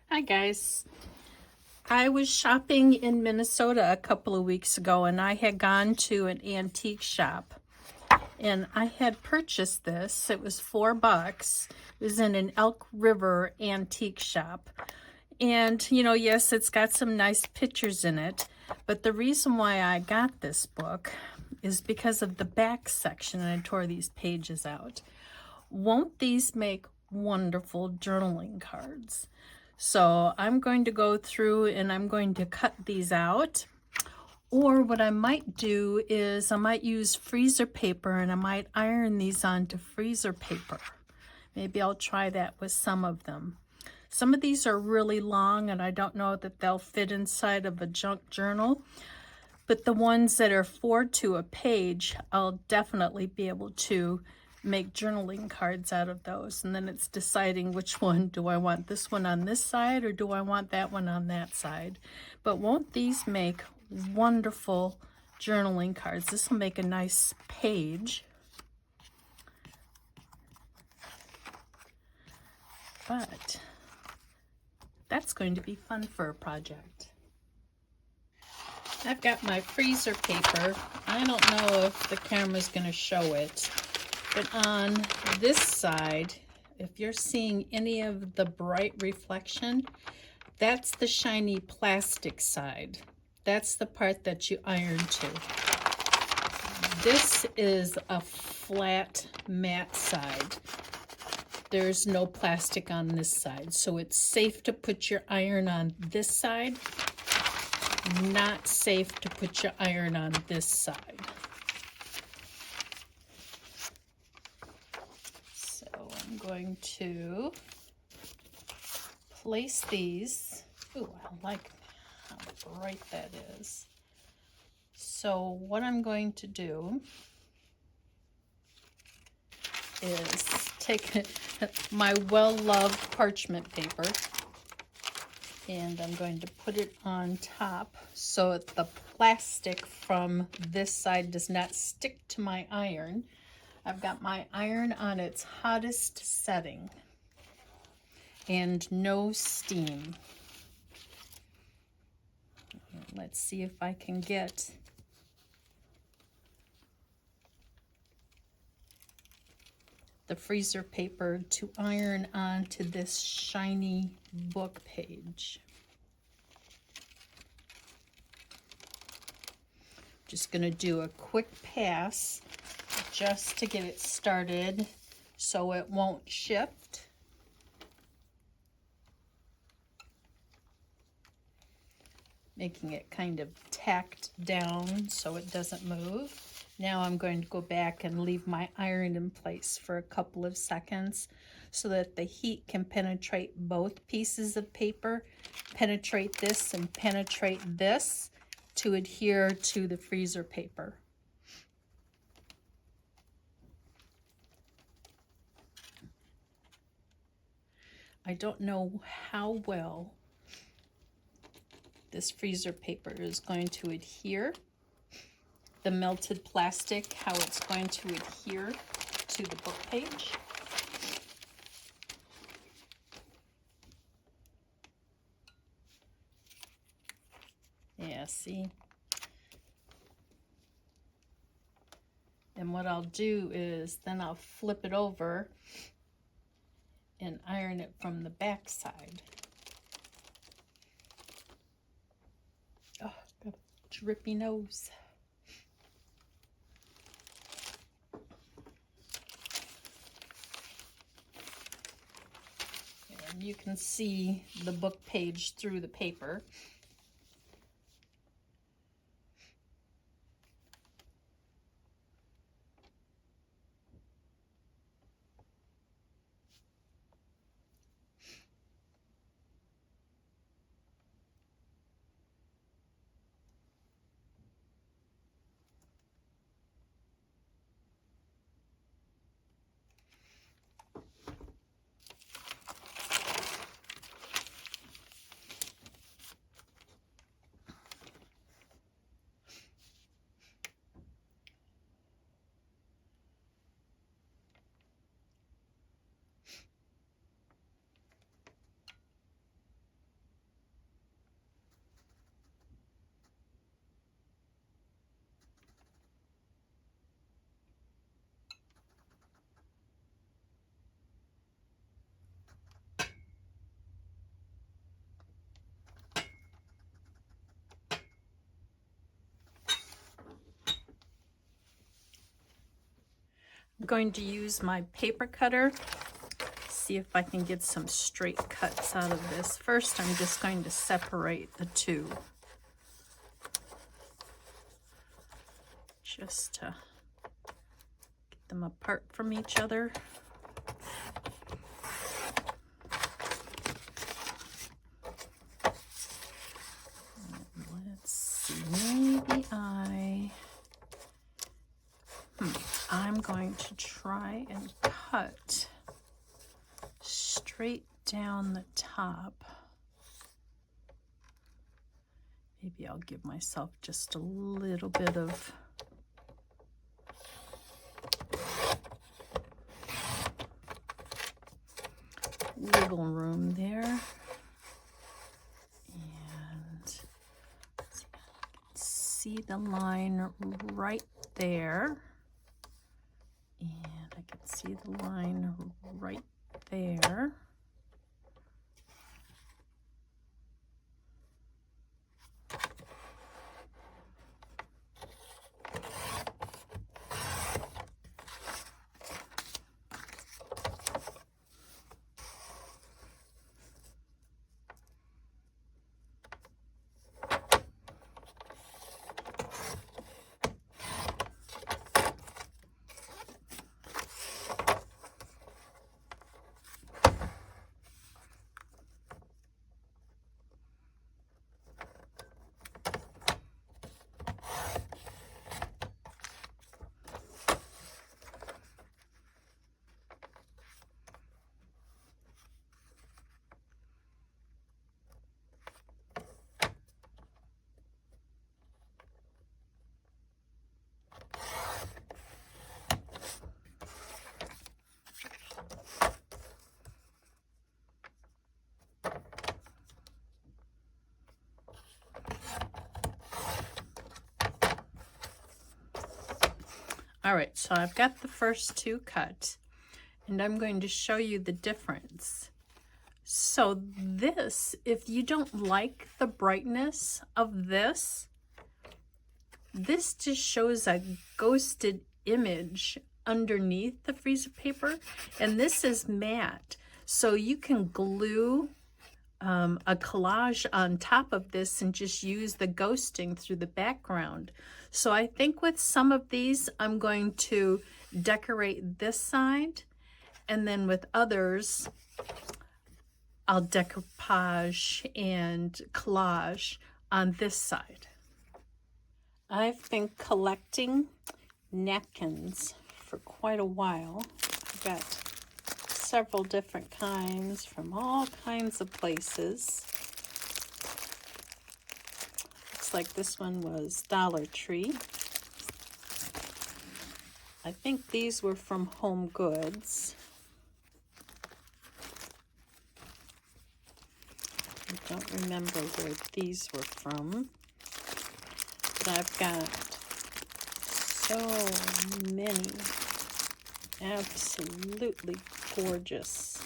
Hi guys. I was shopping in Minnesota a couple of weeks ago and I had gone to an antique shop and I had purchased this. It was $4. It was in an Elk River antique shop. And yes, it's got some nice pictures in it, but the reason why I got this book is because of the back section, and I tore these pages out. Won't these make wonderful journaling cards? So I'm going to go through and I'm going to cut these out. Or what I might do is I might use freezer paper and I might iron these onto freezer paper. Maybe I'll try that with some of them. Some of these are really long and I don't know that they'll fit inside of a junk journal. But the ones that are 4 to a page, I'll definitely be able to make journaling cards out of those. And then it's deciding which one. Do I want this one on this side or do I want that one on that side? But won't these make wonderful journaling cards? This will make a nice page. But that's going to be fun for a project. I've got my freezer paper. I don't know if the camera's going to show it, but on this side, if you're seeing any of the bright reflection, that's the shiny plastic side. That's the part that you iron to. This is a flat matte side. There's no plastic on this side, so it's safe to put your iron on this side. Not safe to put your iron on this side. So I'm going to place these. Ooh, I like how bright that is. So what I'm going to do is take my well-loved parchment paper and I'm going to put it on top so that the plastic from this side does not stick to my iron. I've got my iron on its hottest setting and no steam. Let's see if I can get the freezer paper to iron onto this shiny book page. Just going to do a quick pass just to get it started so it won't shift. Making it kind of tacked down so it doesn't move. Now I'm going to go back and leave my iron in place for a couple of seconds so that the heat can penetrate both pieces of paper, penetrate this and penetrate this to adhere to the freezer paper. I don't know how well this freezer paper is going to adhere. The melted plastic, how it's going to adhere to the book page. Yeah, see? And what I'll do is then I'll flip it over and iron it from the back side. Oh, got a drippy nose. And you can see the book page through the paper. I'm going to use my paper cutter, see if I can get some straight cuts out of this. First, I'm just going to separate the two, just to get them apart from each other. Let's see, maybe I'm going to try and cut straight down the top. Maybe I'll give myself just a little bit of wiggle room there. And see the line right there. And I can see the line right there. All right, so I've got the first two cut, and I'm going to show you the difference. So this, if you don't like the brightness of this just shows a ghosted image underneath the freezer paper, and this is matte. So you can glue a collage on top of this and just use the ghosting through the background. So I think with some of these, I'm going to decorate this side, and then with others, I'll decoupage and collage on this side. I've been collecting napkins for quite a while. I've got several different kinds from all kinds of places. Looks like this one was Dollar Tree. I think these were from Home Goods. I don't remember where these were from. But I've got so many absolutely gorgeous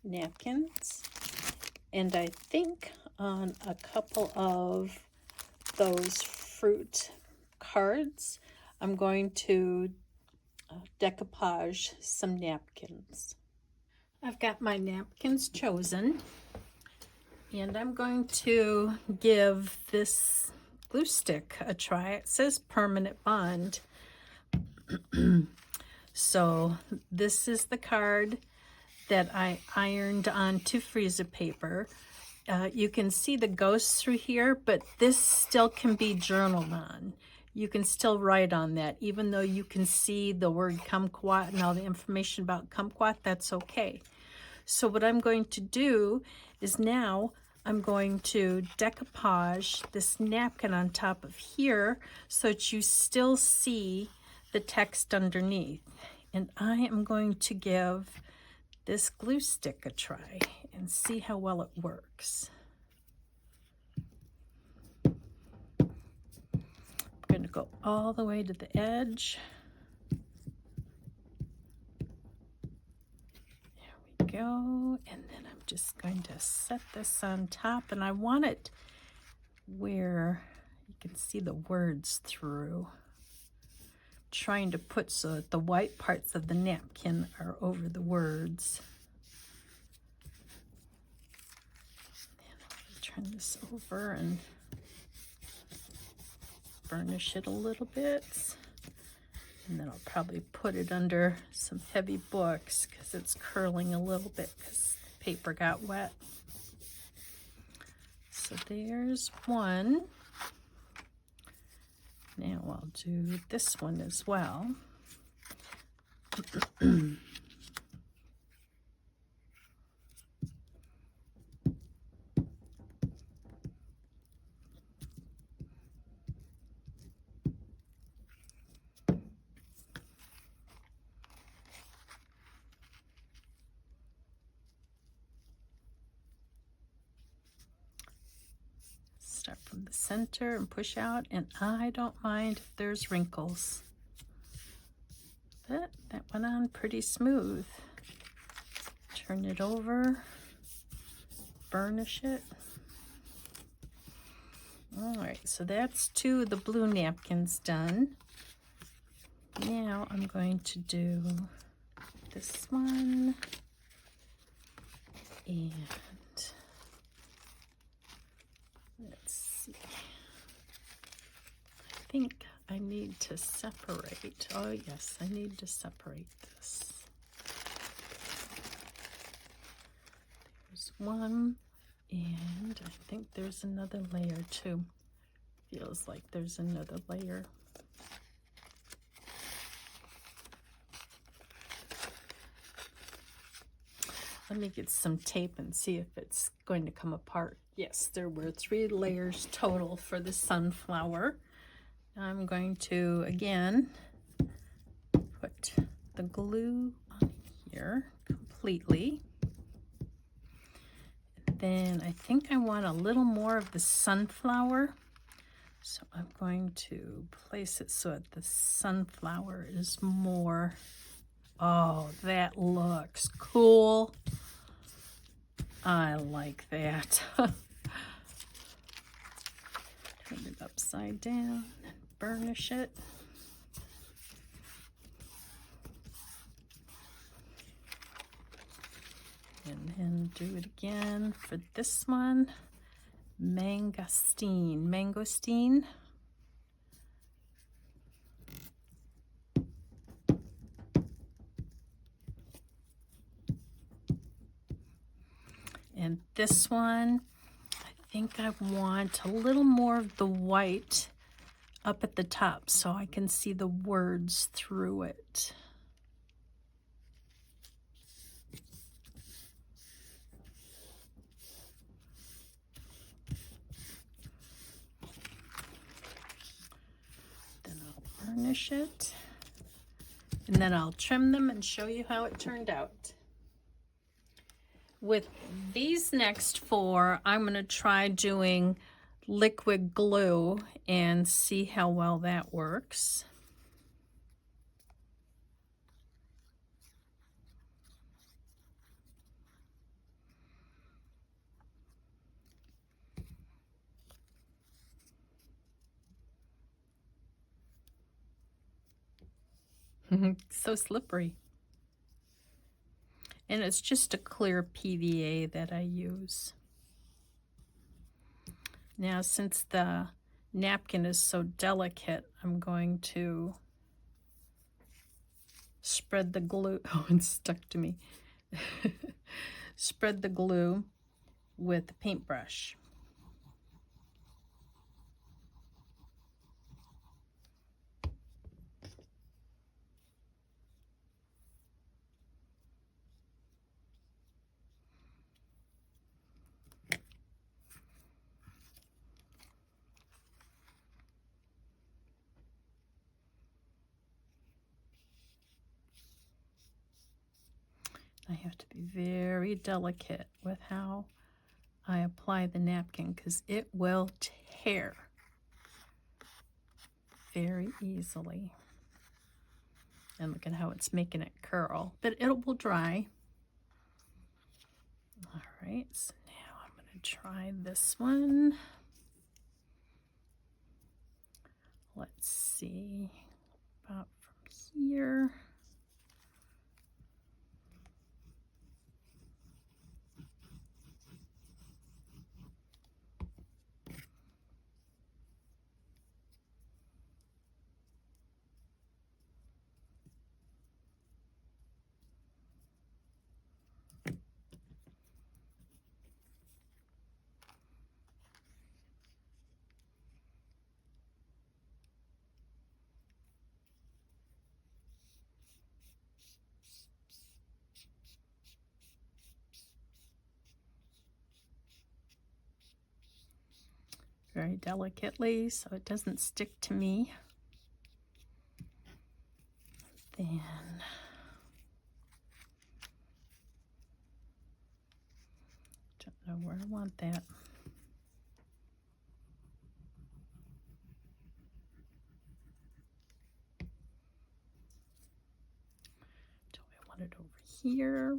napkins, and I think on a couple of those fruit cards I'm going to decoupage some napkins. I've got my napkins chosen, and I'm going to give this glue stick a try. It says permanent bond. So this is the card that I ironed onto freezer paper. You can see the ghosts through here, but this still can be journaled on. You can still write on that, even though you can see the word kumquat and all the information about kumquat, that's okay. So what I'm going to do is now I'm going to decoupage this napkin on top of here so that you still see the text underneath. And I am going to give this glue stick a try and see how well it works. I'm going to go all the way to the edge. There we go. And then I'm just going to set this on top, and I want it where you can see the words through. trying to put so that the white parts of the napkin are over the words. And I'll turn this over and burnish it a little bit. And then I'll probably put it under some heavy books because it's curling a little bit because the paper got wet. So there's one. Now I'll do this one as well. Start from the center and push out, and I don't mind if there's wrinkles. But that went on pretty smooth. Turn it over, burnish it. All right, so that's 2 of the blue napkins done. Now I'm going to do this one and let's see. I think I need to separate. Oh yes, I need to separate this. There's one, and I think there's another layer too. Feels like there's another layer. Let me get some tape and see if it's going to come apart. Yes, there were 3 layers total for the sunflower. I'm going to, again, put the glue on here completely. Then I think I want a little more of the sunflower. So I'm going to place it so that the sunflower is more. Oh, that looks cool. I like that. Turn it upside down and burnish it. And then do it again for this one. Mangosteen. And this one, I think I want a little more of the white up at the top so I can see the words through it. Then I'll burnish it, and then I'll trim them and show you how it turned out. With these next 4, I'm going to try doing liquid glue and see how well that works. So slippery. And it's just a clear PVA that I use. Now, since the napkin is so delicate, I'm going to spread the glue. Oh, it's stuck to me. Spread the glue with the paintbrush. I have to be very delicate with how I apply the napkin because it will tear very easily. And look at how it's making it curl, but it will dry. All right, so now I'm going to try this one. Let's see, about here. Very delicately so it doesn't stick to me. Then don't know where I want that. Do I want it over here?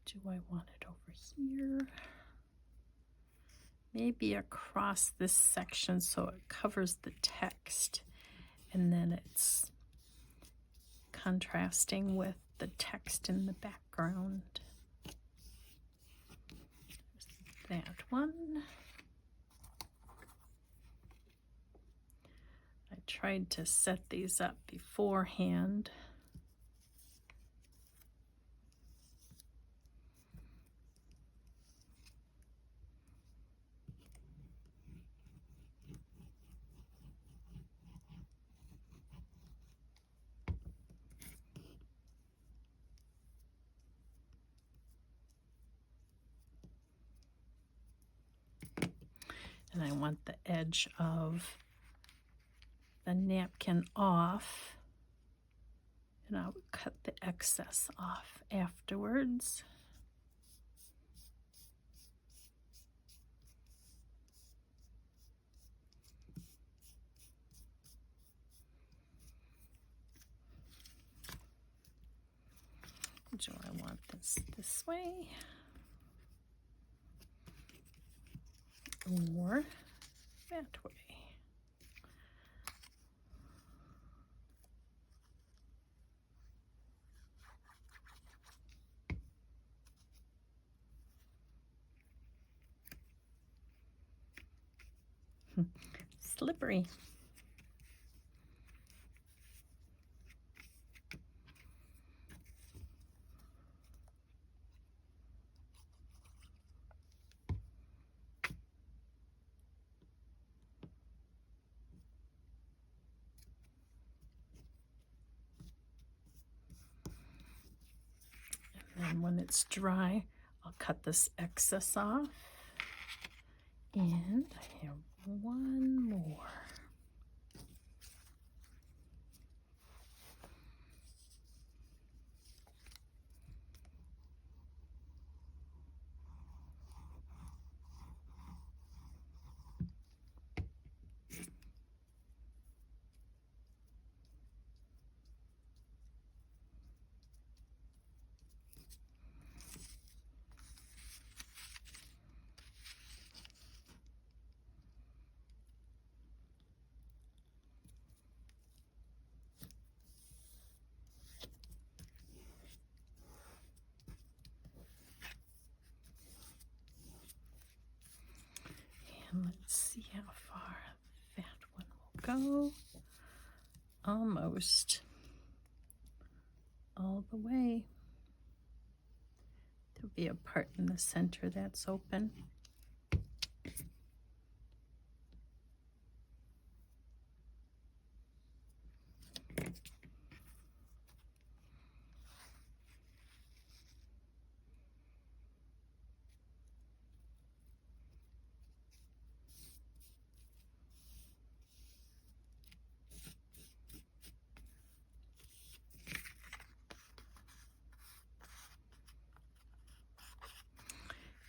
Do I want it over here? Maybe across this section so it covers the text, and then it's contrasting with the text in the background. There's that one. I tried to set these up beforehand. And I want the edge of the napkin off, and I'll cut the excess off afterwards. Do I want this way or that way? Slippery. And when it's dry, I'll cut this excess off. And I have one more. And let's see how far that one will go. Almost all the way. There'll be a part in the center that's open.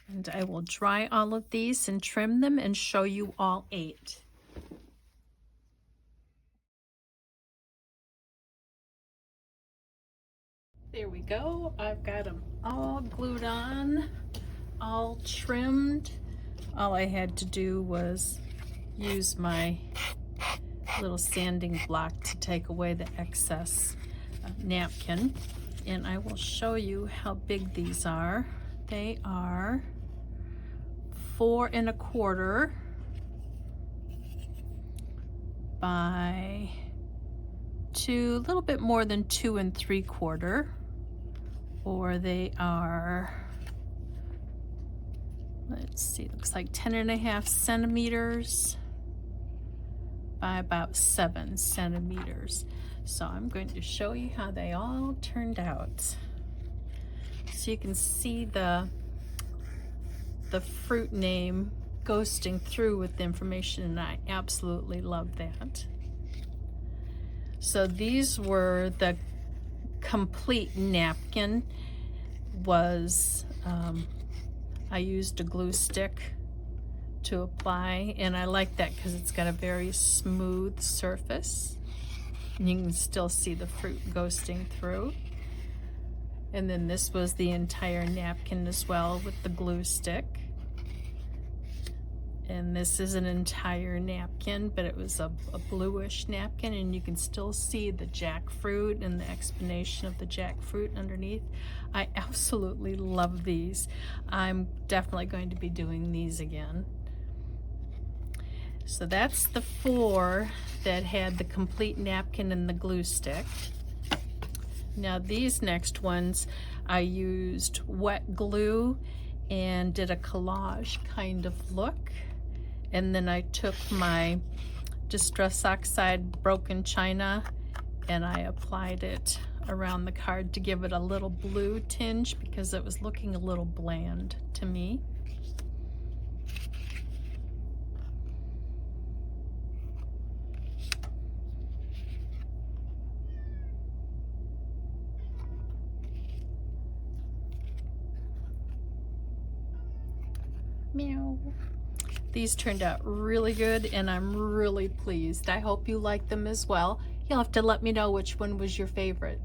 And I will dry all of these and trim them and show you all 8. There we go. I've got them all glued on, all trimmed. All I had to do was use my little sanding block to take away the excess napkin. And I will show you how big these are. They are 4 1/4 by a little bit more than 2 3/4, or they are, let's see, looks like 10.5 centimeters by about 7 centimeters. So I'm going to show you how they all turned out. So you can see the fruit name ghosting through with the information, and I absolutely love that. So these were the complete napkin. Was I used a glue stick to apply, and I like that because it's got a very smooth surface and you can still see the fruit ghosting through. And then this was the entire napkin as well with the glue stick. And this is an entire napkin, but it was a bluish napkin, and you can still see the jackfruit and the explanation of the jackfruit underneath. I absolutely love these. I'm definitely going to be doing these again. So that's the 4 that had the complete napkin and the glue stick. Now these next ones, I used wet glue and did a collage kind of look. And then I took my Distress Oxide broken china and I applied it around the card to give it a little blue tinge because it was looking a little bland to me. Meow. These turned out really good and I'm really pleased. I hope you like them as well. You'll have to let me know which one was your favorite.